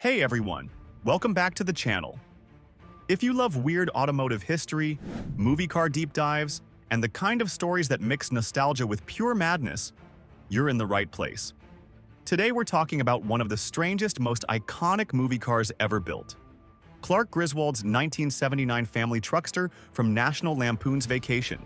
Hey everyone, welcome back to the channel. If you love weird automotive history, movie car deep dives, and the kind of stories that mix nostalgia with pure madness, you're in the right place. Today we're talking about one of the strangest, most iconic movie cars ever built. Clark Griswold's 1979 Family Truckster from National Lampoon's Vacation.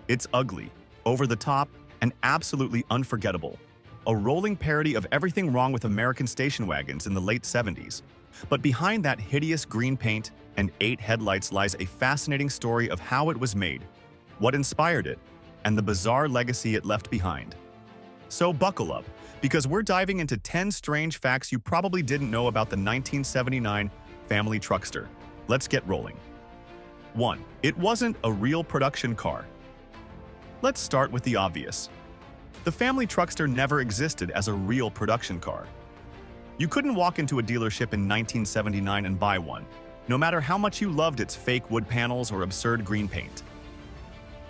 It's ugly, over the top, and absolutely unforgettable. A rolling parody of everything wrong with American station wagons in the late 70s. But behind that hideous green paint and 8 headlights lies a fascinating story of how it was made, what inspired it, and the bizarre legacy it left behind. So buckle up, because we're diving into 10 strange facts you probably didn't know about the 1979 Family Truckster. Let's get rolling. 1. It wasn't a real production car. Let's start with the obvious. The Family Truckster never existed as a real production car. You couldn't walk into a dealership in 1979 and buy one, no matter how much you loved its fake wood panels or absurd green paint.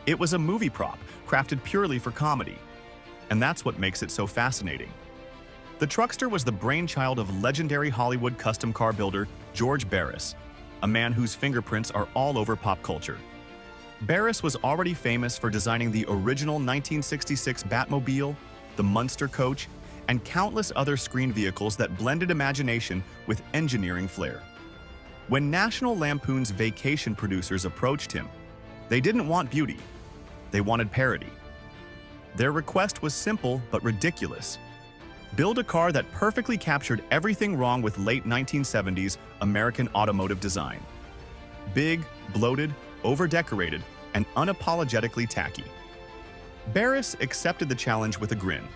It was a movie prop, crafted purely for comedy. And that's what makes it so fascinating. The Truckster was the brainchild of legendary Hollywood custom car builder George Barris, a man whose fingerprints are all over pop culture. Barris was already famous for designing the original 1966 Batmobile, the Munster coach, and countless other screen vehicles that blended imagination with engineering flair. When National Lampoon's Vacation producers approached him, they didn't want beauty, they wanted parody. Their request was simple but ridiculous. Build a car that perfectly captured everything wrong with late 1970s American automotive design. Big, bloated, over-decorated, and unapologetically tacky. Barris accepted the challenge with a grin.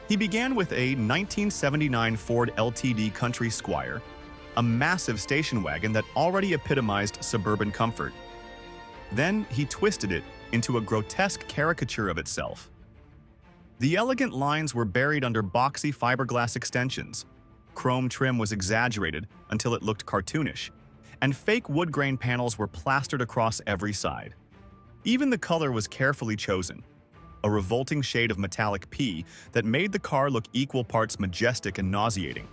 He began with a 1979 Ford LTD Country Squire, a massive station wagon that already epitomized suburban comfort. Then he twisted it into a grotesque caricature of itself. The elegant lines were buried under boxy fiberglass extensions. Chrome trim was exaggerated until it looked cartoonish, and fake wood grain panels were plastered across every side. Even the color was carefully chosen, a revolting shade of metallic P that made the car look equal parts majestic and nauseating.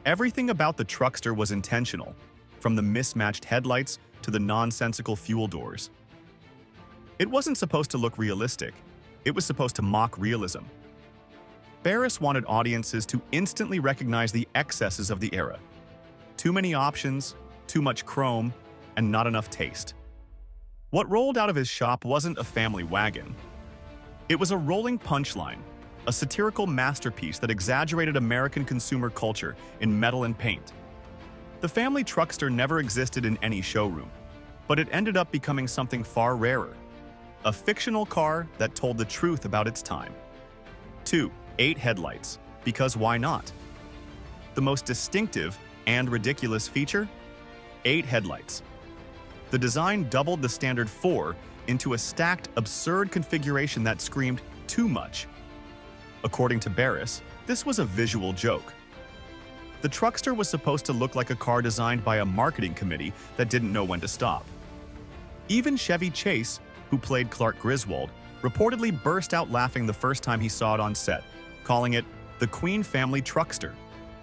Everything about the Truckster was intentional, from the mismatched headlights to the nonsensical fuel doors. It wasn't supposed to look realistic, it was supposed to mock realism. Barris wanted audiences to instantly recognize the excesses of the era. Too many options, too much chrome, and not enough taste. What rolled out of his shop wasn't a family wagon. It was a rolling punchline, a satirical masterpiece that exaggerated American consumer culture in metal and paint. The Family Truckster never existed in any showroom, but it ended up becoming something far rarer. A fictional car that told the truth about its time. 2. 8 headlights, because why not? The most distinctive and ridiculous feature? 8 headlights. The design doubled the standard 4 into a stacked, absurd configuration that screamed too much. According to Barris, this was a visual joke. The Truckster was supposed to look like a car designed by a marketing committee that didn't know when to stop. Even Chevy Chase, who played Clark Griswold, reportedly burst out laughing the first time he saw it on set, calling it the Queen Family Truckster.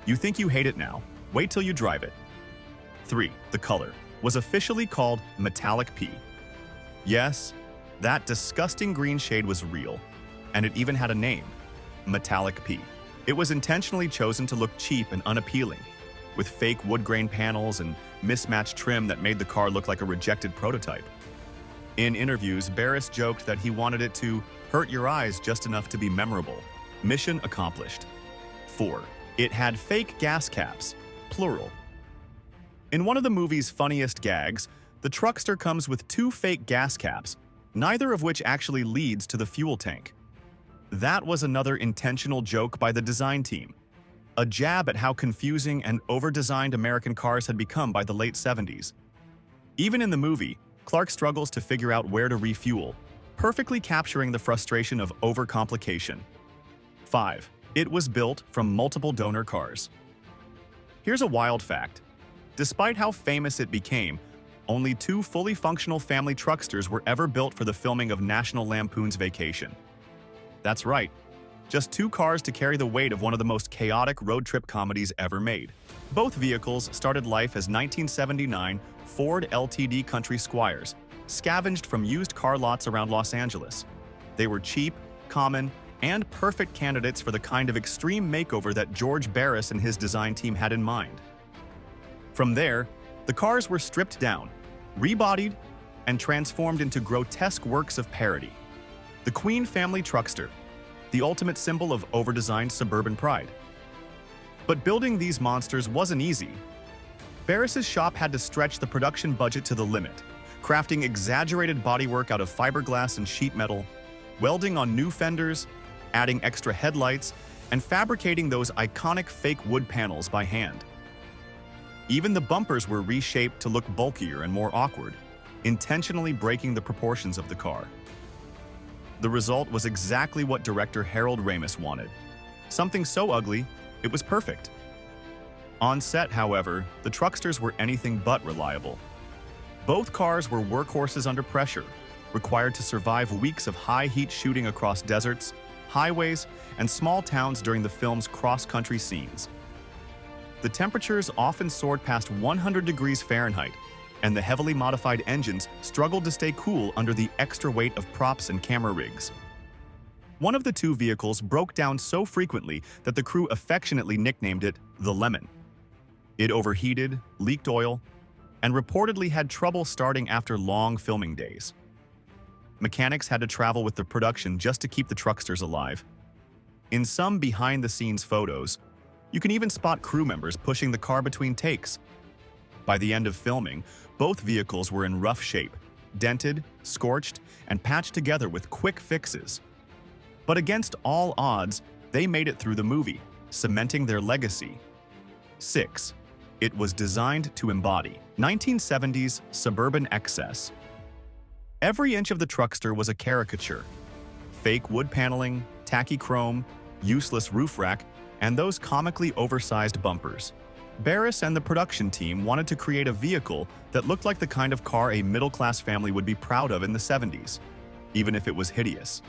You think you hate it now? Wait till you drive it. 3. The color was officially called metallic P. Yes, that disgusting green shade was real, and it even had a name, metallic P. It was intentionally chosen to look cheap and unappealing, with fake wood grain panels and mismatched trim that made the car look like a rejected prototype. In interviews, Barris joked that he wanted it to hurt your eyes just enough to be memorable. Mission accomplished. 4. It had fake gas caps, plural. In one of the movie's funniest gags, the Truckster comes with 2 fake gas caps, neither of which actually leads to the fuel tank. That was another intentional joke by the design team, a jab at how confusing and over-designed American cars had become by the late 70s. Even in the movie, Clark struggles to figure out where to refuel, perfectly capturing the frustration of overcomplication. 5. It was built from multiple donor cars. Here's a wild fact. Despite how famous it became, only 2 fully functional Family Trucksters were ever built for the filming of National Lampoon's Vacation. That's right, just two cars to carry the weight of one of the most chaotic road trip comedies ever made. Both vehicles started life as 1979 Ford LTD Country Squires, scavenged from used car lots around Los Angeles. They were cheap, common, and perfect candidates for the kind of extreme makeover that George Barris and his design team had in mind. From there, the cars were stripped down, rebodied, and transformed into grotesque works of parody. The Queen Family Truckster, the ultimate symbol of over-designed suburban pride. But building these monsters wasn't easy. Barris's shop had to stretch the production budget to the limit, crafting exaggerated bodywork out of fiberglass and sheet metal, welding on new fenders, adding extra headlights, and fabricating those iconic fake wood panels by hand. Even the bumpers were reshaped to look bulkier and more awkward, intentionally breaking the proportions of the car. The result was exactly what director Harold Ramis wanted. Something so ugly, it was perfect. On set, however, the trucksters were anything but reliable. Both cars were workhorses under pressure, required to survive weeks of high-heat shooting across deserts, highways, and small towns during the film's cross-country scenes. The temperatures often soared past 100 degrees Fahrenheit, and the heavily modified engines struggled to stay cool under the extra weight of props and camera rigs. One of the two vehicles broke down so frequently that the crew affectionately nicknamed it the Lemon. It overheated, leaked oil, and reportedly had trouble starting after long filming days. Mechanics had to travel with the production just to keep the trucksters alive. In some behind-the-scenes photos, you can even spot crew members pushing the car between takes. By the end of filming, both vehicles were in rough shape, dented, scorched, and patched together with quick fixes. But against all odds, they made it through the movie, cementing their legacy. 6. It was designed to embody 1970s suburban excess. Every inch of the truckster was a caricature. Fake wood paneling, tacky chrome, useless roof rack, and those comically oversized bumpers. Barris and the production team wanted to create a vehicle that looked like the kind of car a middle-class family would be proud of in the 70s, even if it was hideous.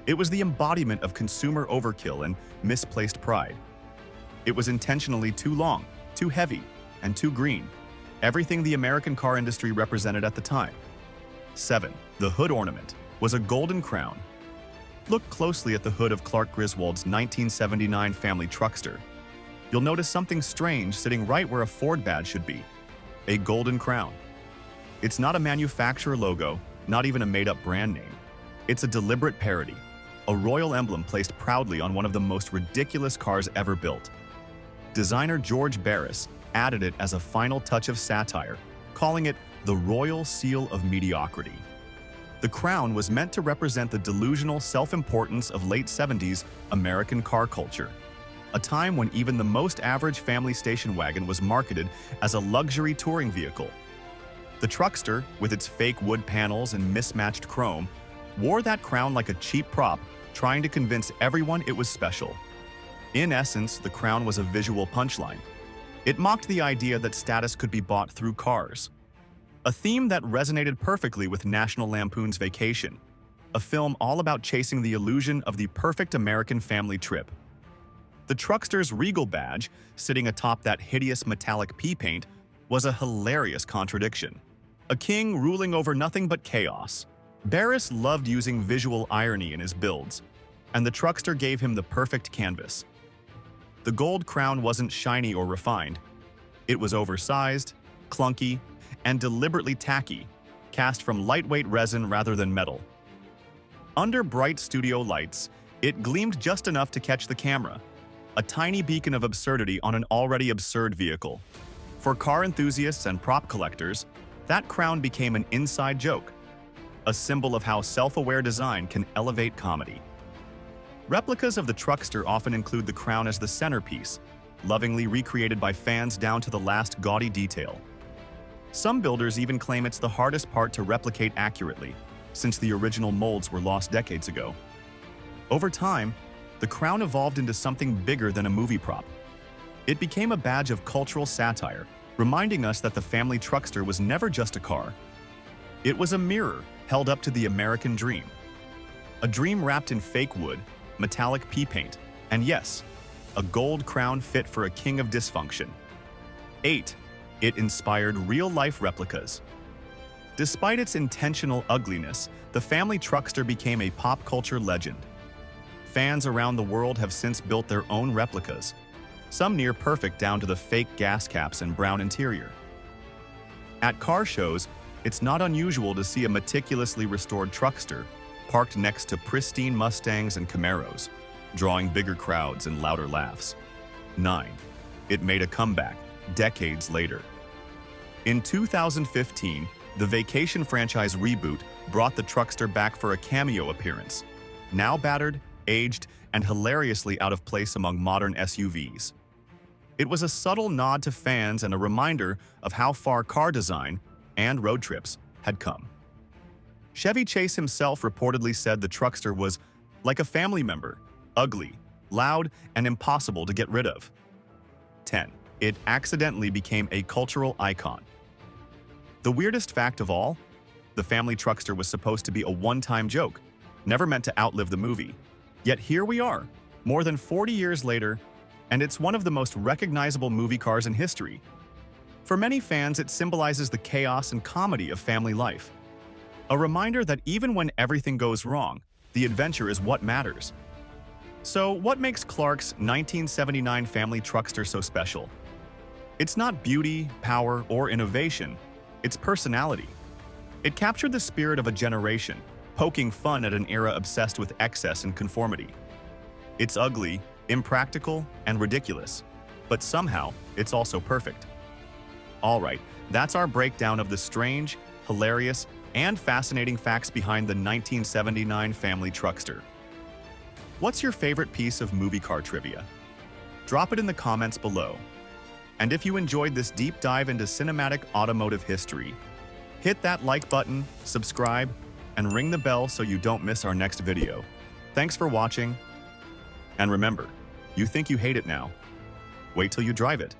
It was the embodiment of consumer overkill and misplaced pride. It was intentionally too long, too heavy, and too green, everything the American car industry represented at the time. 7. The hood ornament was a golden crown. Look closely at the hood of Clark Griswold's 1979 Family Truckster. You'll notice something strange sitting right where a Ford badge should be: a golden crown. It's not a manufacturer logo, not even a made-up brand name. It's a deliberate parody, a royal emblem placed proudly on one of the most ridiculous cars ever built. Designer George Barris added it as a final touch of satire, calling it the Royal Seal of Mediocrity. The crown was meant to represent the delusional self-importance of late 70s American car culture, a time when even the most average family station wagon was marketed as a luxury touring vehicle. The truckster, with its fake wood panels and mismatched chrome, wore that crown like a cheap prop, trying to convince everyone it was special. In essence, the crown was a visual punchline. It mocked the idea that status could be bought through cars. A theme that resonated perfectly with National Lampoon's Vacation, a film all about chasing the illusion of the perfect American family trip. The truckster's regal badge, sitting atop that hideous metallic pea paint, was a hilarious contradiction. A king ruling over nothing but chaos. Barris loved using visual irony in his builds, and the truckster gave him the perfect canvas. The gold crown wasn't shiny or refined. It was oversized, clunky, and deliberately tacky, cast from lightweight resin rather than metal. Under bright studio lights, it gleamed just enough to catch the camera, a tiny beacon of absurdity on an already absurd vehicle. For car enthusiasts and prop collectors, that crown became an inside joke, a symbol of how self-aware design can elevate comedy. Replicas of the truckster often include the crown as the centerpiece, lovingly recreated by fans down to the last gaudy detail. Some builders even claim it's the hardest part to replicate accurately, since the original molds were lost decades ago. Over time, the crown evolved into something bigger than a movie prop. It became a badge of cultural satire, reminding us that the family truckster was never just a car. It was a mirror held up to the American dream. A dream wrapped in fake wood, metallic pea paint, and yes, a gold crown fit for a king of dysfunction. 8. It inspired real-life replicas. Despite its intentional ugliness, the Family Truckster became a pop culture legend. Fans around the world have since built their own replicas, some near perfect down to the fake gas caps and brown interior. At car shows, it's not unusual to see a meticulously restored truckster parked next to pristine Mustangs and Camaros, drawing bigger crowds and louder laughs. 9. It made a comeback decades later. In 2015, the Vacation franchise reboot brought the truckster back for a cameo appearance, now battered, aged, and hilariously out of place among modern SUVs. It was a subtle nod to fans and a reminder of how far car design and road trips had come. Chevy Chase himself reportedly said the truckster was like a family member, ugly, loud, and impossible to get rid of. 10. It accidentally became a cultural icon. The weirdest fact of all? The Family Truckster was supposed to be a one-time joke, never meant to outlive the movie. Yet here we are, more than 40 years later, and it's one of the most recognizable movie cars in history. For many fans, it symbolizes the chaos and comedy of family life. A reminder that even when everything goes wrong, the adventure is what matters. So, what makes Clark's 1979 Family Truckster so special? It's not beauty, power, or innovation. It's personality. It captured the spirit of a generation, poking fun at an era obsessed with excess and conformity. It's ugly, impractical, and ridiculous, but somehow it's also perfect. Alright, that's our breakdown of the strange, hilarious, and fascinating facts behind the 1979 Family Truckster. What's your favorite piece of movie car trivia? Drop it in the comments below. And if you enjoyed this deep dive into cinematic automotive history, hit that like button, subscribe, and ring the bell so you don't miss our next video. Thanks for watching, and remember, you think you hate it now. Wait till you drive it.